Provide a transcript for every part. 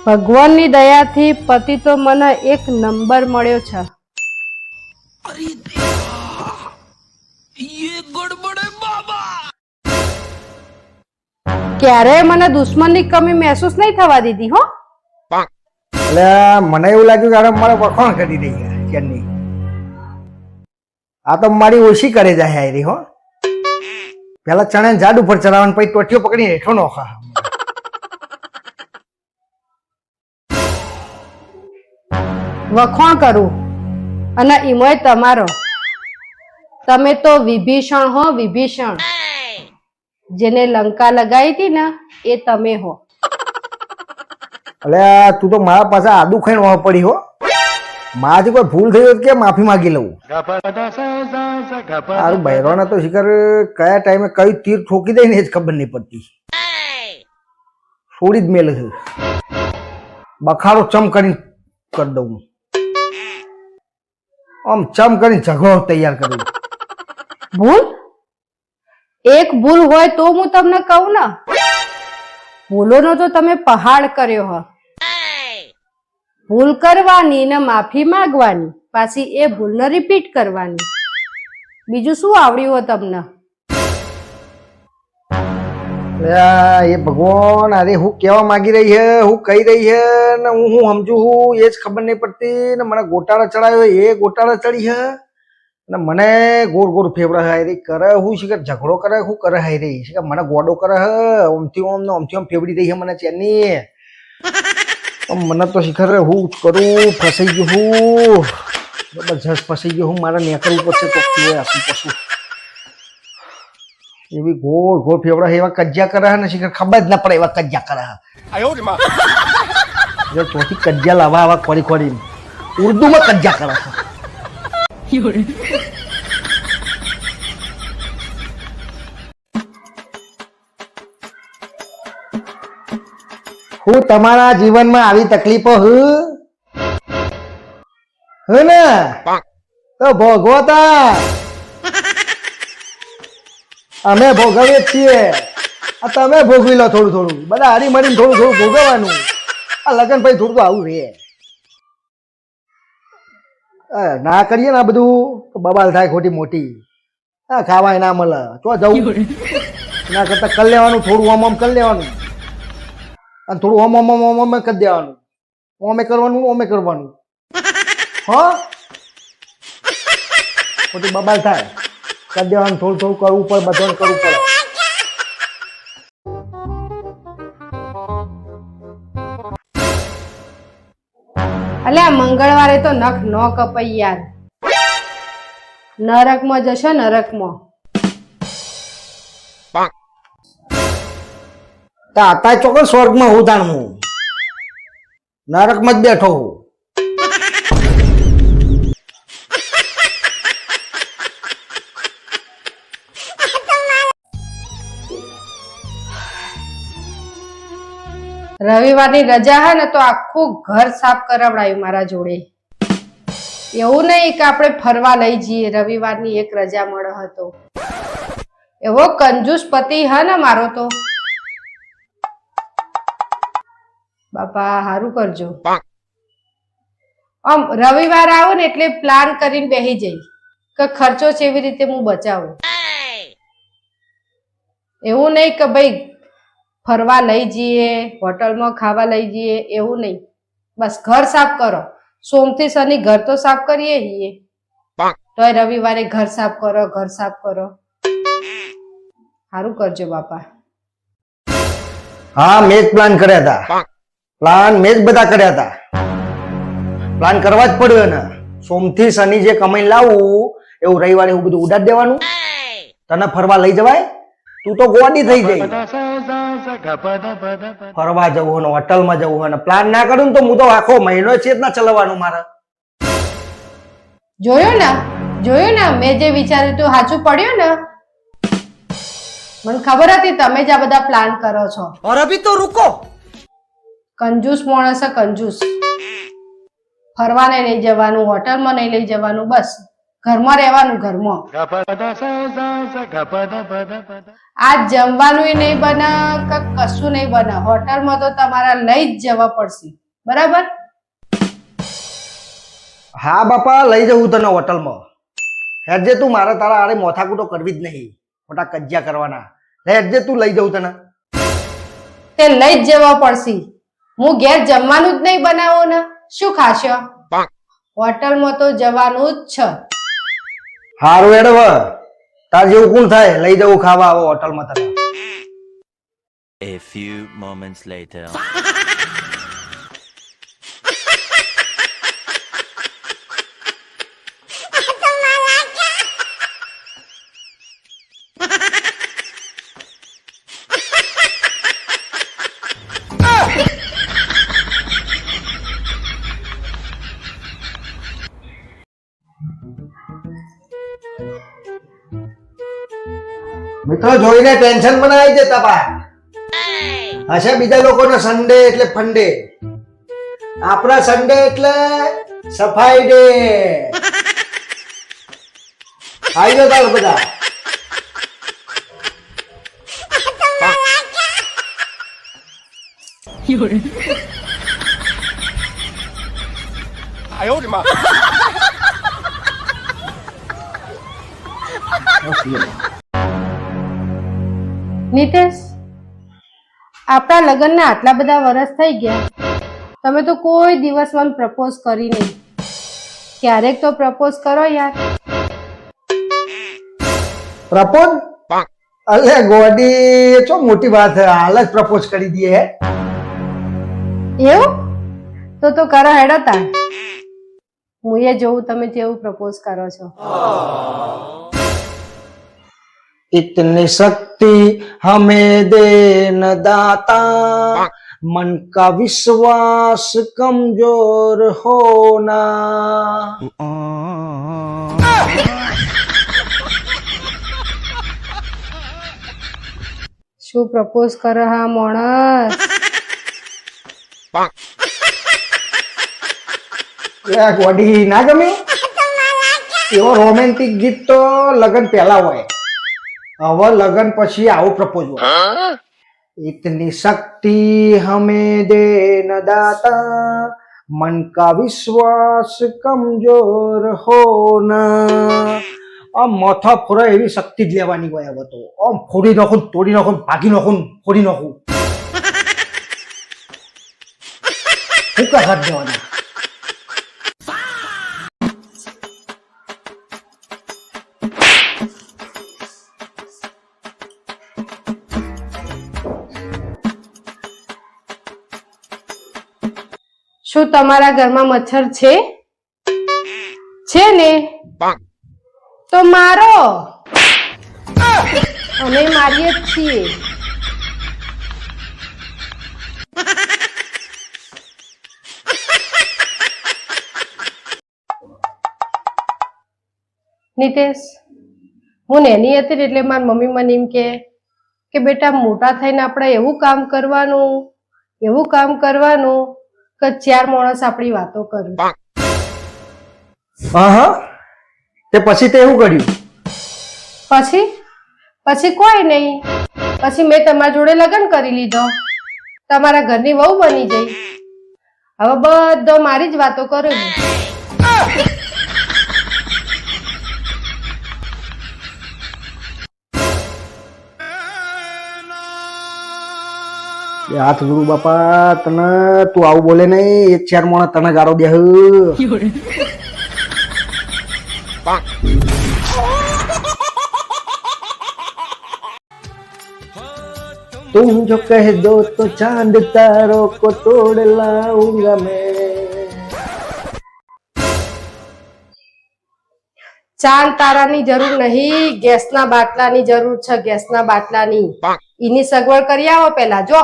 ભગવાનની દયાથી પતિ તો મને એક નંબર મળ્યો છે. अरे देवा, ये गड़बड़ है बाबा. ક્યારેય મને દુશ્મનની કમી મહેસૂસ નહીં થવા દીધી હો. એટલે મને એવું લાગ્યું કે મારે વખાણ કરી રહી છે ક્યારની. આ તો મારી ઓછી કરે જાય આયરી હો. પેલા ચણે ઝાડ ઉપર ચડાવવાનું, પછી ટોટીઓ પકડીને હેઠો નોખા. વખોણ કરું અને ઈમોય તમારો. તમે તો વિભીષણ હો, વિભીષણ. જેને લંકા લગાવી હતી ને એ તમે હો. એટલે તું તો મારા પાસે આદુ ખાઈને વાહ પડી હો. મારાથી કોઈ ભૂલ થઈ હોય કે માફી માંગી લઉં. તારું બહેરોને તો શિખર કયા ટાઈમે કયું તીર ઠોકી દે ને એ જ ખબર નહીં પડતી. છોડી જ મેલે છે. બખાડો ચમ કરીને કરી દઉં, આમ ચમ કરીને ઝઘડો તૈયાર કરી. ભૂલ એક ભૂલ હોય તો હું તમને કહું ને. ભૂલોનો તો તમે પહાડ કર્યો હો. ભૂલ કરવાની ને માફી માંગવાની, પાછી એ ભૂલને રિપીટ કરવાની. બીજું શું આવડ્યું હો તમને? એ ભગવાન, અરે હું કેવા માંગી રહી છે, હું કહી રહી છે ને હું સમજુ હું એ જ ખબર નહીં પડતી. ને મને ગોટાળા ચડાયો એ ગોટાળા ચડી છે ને મને ગોળ ગોળ ફેવડા હાઈ રહી કરે. હું શિખર ઝઘડો કરે, હું કરે હાઈ રહી શિખર મને ગોડો કરે હે. ઓમથી ઓમ ને ઓમથી ઓમ ફેવડી રહી છે મને ચેનની. મને તો શિખર હું કરું, ફસાઈ ગયું હું, જબરજસ્ત ફસાઈ ગયો હું. મારે નીકળવું પડશે તો આપું પશુ. એવી ગોળ ગોળ ફેવડા એવા કજ્જા કરે ને શિખર ખબર જ ના પડે એવા કજ્જા કરે. જો ચોથી કજ્જા લાવવા આવા ખોરી ખોરી ઉર્દુમાં કજ્જા કરે છે. હું તમારા જીવનમાં આવી તકલીફો હે ને તો ભોગવતા અમે ભોગવીએ છીએ. આ તમે ભોગવી લો થોડું થોડું, બધા હારી મળીને થોડું થોડું ભોગવવાનું. આ લગન પછી થોડું તો આવું રે. ના કરીએ ને આ બધું તો બબાલ થાય ખોટી મોટી. હા ખાવાય ના મળે, તો જવું ના કરતા કરી લેવાનું. થોડું ઓમ ઓમ કરી લેવાનું અને થોડું ઓમ ઓમ ઓમ ઓમ કરી દેવાનું. ઓમે કરવાનું, ઓમે કરવાનું. હા ખોટી બબાલ થાય કરી દેવાનું. થોડું થોડું કરવું પડે, બધાને કરવું પડે. અલ્યા મંગળવારે તો નખ ન કપાઈ યાર. નરકમાં જશો, નરકમાં. અત્યારે ચોક્કસ સ્વર્ગમાં હું તાણ હું નરકમાં જ બેઠો હું. રવિવારની રજા હે ને તો આખું ઘર સાફ કરાવડાયું મારા જોડે. એવું નહીં કે આપણે ફરવા લઈ જઈએ, રવિવારની એક રજા મળે હતો. એવો કંજૂસ પતિ હે ને મારો તો. બાપા હારું કરજો. આમ રવિવાર આવો ને એટલે પ્લાન કરીને બેસી જઈ કે ખર્ચો કેવી રીતે હું બચાવું. એવું નહીં કે ભાઈ ફરવા લઈ જઈએ, હોટલમાં ખાવા લઈ જઈએ, એવું નહીં. બસ ઘર સાફ કરો. સોમથી શનિ ઘર તો સાફ કરીએ છીએ, તોય રવિવારે ઘર સાફ કરો, ઘર સાફ કરો. સારું કરજો બાપા. હા મેં જ પ્લાન કર્યા હતા. પ્લાન મેં જ બધા કર્યા હતા. પ્લાન કરવા જ પડ્યો ને. સોમથી શનિ જે કમાઈ લાવું એવું રવિવારે એવું બધું ઉડાડી દેવાનું. તને ફરવા લઈ જવાય? તું તો ગોડી થઈ જાય. ફરવા જવું હોય, હોટલમાં જવું હોય, પ્લાન ના કરું તો હું તો આખો મહિનો છે જ ના ચલાવવાનું મારે. જોયું ને મેં જે વિચાર્યું તું સાચું પડ્યું ને. મને ખબર હતી તમે જ આ બધા પ્લાન કરો છો. और अभी तो रुको. કંજૂસ માણસ કંજૂસ. ફરવા નહીં લઈ જવાનું, હોટલમાં નહીં લઈ જવાનું, બસ ઘરમાં રહેવાનું, ઘરમાં. આજ જમવાનું નહીં બને કે કશું નહીં બને, હોટલમાં તો તમારા લઈ જ જવા પડશે, બરાબર? હા બાપા, લઈ જવું તને હોટલમાં. હેડજે તું, મારે તારા આરે મોથાકૂટો કરવી જ નહીં, મોટા કજિયા કરવાના. હેડજે તું, લઈ જવું તને. તે લઈ જ જવા પડશે. હું ઘેર જમવાનું જ નહીં બનાવો ને, શું ખાશો? હોટલમાં તો જવાનું જ છે. હારું હેડવ, તાર જેવું કોણ થાય લઈ જવું ખાવા આવો હોટલમાં તને. A few moments later. મિત્રો જોઈને ટેન્શન માં ના આવી જતા પા. હશે બીજા લોકોનો સન્ડે એટલે ફંડે, આપણા સન્ડે એટલે સફાઈ ડે. આવી જાઓ તાર બધા. નિતેશ, આપણા લગ્નના આટલા બધા વર્ષ થઈ ગયા, તમે તો કોઈ દિવસ મને પ્રપોઝ કરી નહીં. ક્યારેક તો પ્રપોઝ કરો યાર. પ્રપોઝ? અલે ગોડી, ચો મોટી વાત હે, હાલ જ પ્રપોઝ કરી દઈએ હે. એવું? તો કરો હેડો તાર. હું એ જોઉં તમે કેવું પ્રપોઝ કરો છો. इतनी शक्ति हमें दे न दाता, मन का विश्वास कमजोर होना. શું પ્રપોઝ કરે હા માણસ? ગોડી ના ગમે? એવો રોમેન્ટિક ગીત તો લગન પહેલા હોય, હવે લગન પછી આવું પ્રપોઝ હોય. इतनी शक्ति हमें दे न दाता, मन का विश्वास कमजोर होना. આમ માથા ફોરા એવી શક્તિ જ લેવાની હોય હવે તો. આમ ફોડી નાખું, તોડી નાખું, ભાગી નાખું, ફોડી નાખું. ફૂકા હાથ દેવાના. શું તમારા ઘરમાં મચ્છર છે? છે ને? તો મારો. અમે મારીએ જ છીએ. નિતેશ, હું નાની હતી ને એટલે મારી મમ્મી મને એમ કે બેટા મોટા થઈને આપણે એવું કામ કરવાનું કે 4 માણસ આપણી વાતો કરે. હા, તે પછી તે એવું કર્યું? પછી કોઈ નહીં. પછી મેં તમારા જોડે લગ્ન કરી લીધો, તમારા ઘરની વહુ બની જઈ. હવે બધો મારી જ વાતો કરો છો. હાથ ગુરુ બાપા, તને તું આવું બોલે નહીં, 1-4 માણસ તને ગારો દે. तुम जो कह दो तो चांद तारों को तोड़ लाऊंगा मैं. ચાંદ તારાની જરૂર નહીં, ગેસના બાટલાની જરૂર છે. ગેસના બાટલાની એની સગવડ કરી આવો પેલા. જો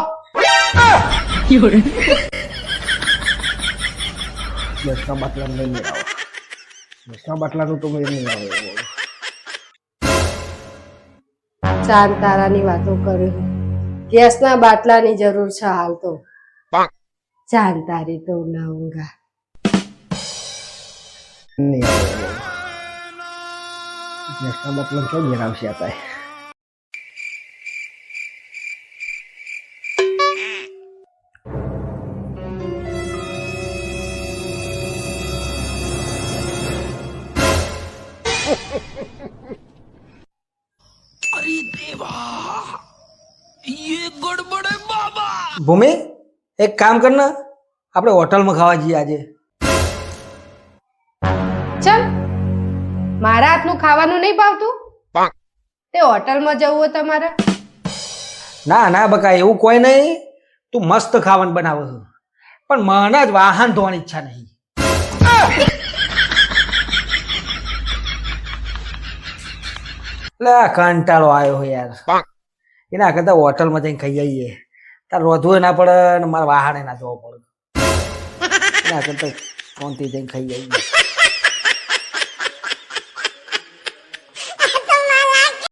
ગેસના બાટલા નહીં આવે, ગેસના બાટલાનું તો મેળ નહીં આવે. ચાંદ તારાની વાતો કરે, ગેસના બાટલાની જરૂર છે હાલ તો. ચાંદ તારી તો લાઉંગા. નહીં આવે. ભેંસના બતલન ક્યાં ઘેર આવશે આ તાય? अरे देवा, ये गड़बड़ है बाबा। ભૂમિ એક કામ કર ને, આપણે હોટલમાં ખાવા જઈએ આજે. ચલ મારા હાથનું ખાવાનું નહીં ભાવતું તે હોટલમાં જવું હોય તમારે? ના ના બકા, એવું કોઈ નહીં. તું મસ્ત ખાવાનું બનાવે છે, પણ મને જ વાહન ધોવાની ઈચ્છા નહીં. એટલે કંટાળો આવ્યો હોય યાર. એના કરતા હોટલમાં જઈને ખાઈ આવીએ. તાર રોધવું ના પડે ને મારે વાહને ના ધોવો પડે. એના કરતા શાંતિ જઈને ખાઈ આવીએ.